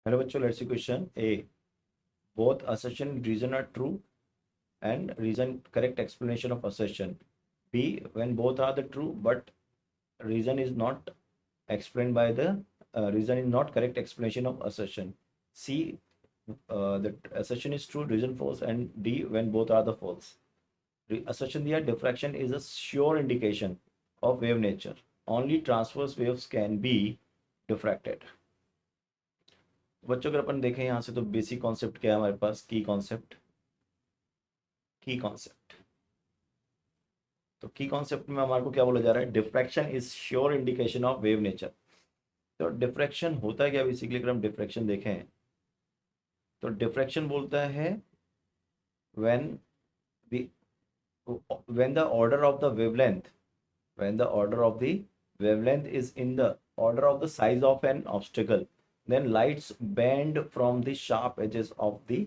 Hello बच्चों, let's see question A. Both assertion reason are true and reason correct explanation of assertion. B, when both are the true but reason is not explained by the reason is not correct explanation of assertion. C, the assertion is true, reason false, and D, when both are the false. Assertion दिया diffraction is a sure indication of wave nature. Only transverse waves can be diffracted. बच्चों अगर अपन देखें यहाँ से तो basic concept क्या है हमारे पास, की कॉन्सेप्ट। तो की कॉन्सेप्ट में हमारे को क्या बोला जा रहा है, diffraction is sure indication of wave nature. तो डिफ्रैक्शन होता है क्या बेसिकली, अगर हम डिफ्रैक्शन देखें तो डिफ्रैक्शन बोलता है when the when the order of the wavelength when the order of the wavelength is in the order of the size of an obstacle, then lights bend from the sharp edges of the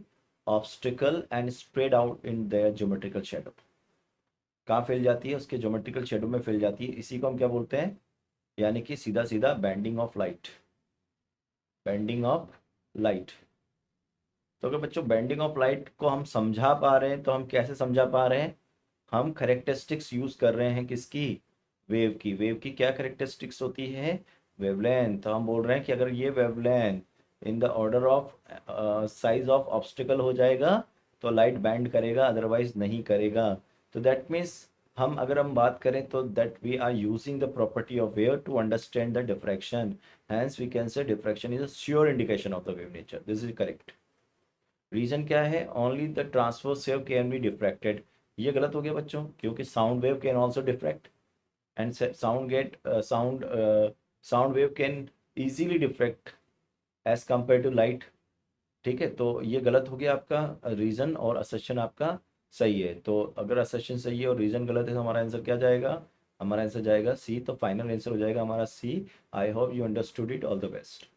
obstacle and spread out in their geometrical shadow. कहाँ फैल जाती है, उसके geometrical shadow में फैल जाती है। इसी को हम क्या बोलते हैं, यानी कि सीधा सीधा bending of light. Bending of light. तो अगर बच्चों बैंडिंग ऑफ लाइट को हम समझा पा रहे हैं तो हम कैसे समझा पा रहे हैं, हम करेक्टरिस्टिक्स यूज कर रहे हैं किसकी, वेव की क्या करेक्टरिस्टिक्स होती है, वेवलेंथ। तो हम बोल रहे हैं कि अगर ये wavelength in the order of size of obstacle हो जाएगा तो लाइट बैंड करेगा, अदरवाइज नहीं करेगा। तो दैट मीन्स हम अगर हम बात करें तो that we are using the property of wave to understand the diffraction. Hence we can say diffraction is a sure indication of the wave nature. This is correct. Reason क्या है, only the transverse wave can be diffracted. ये गलत हो गया बच्चों, क्योंकि sound wave can also diffract and sound wave can easily diffract as compared to light। ठीक है, तो ये गलत हो गया आपका रीजन, और असर्शन आपका सही है। तो अगर असर्शन सही है और रीजन गलत है तो हमारा आंसर क्या जाएगा, हमारा आंसर जाएगा सी। तो फाइनल आंसर हो जाएगा हमारा C. I hope you understood it. All the best.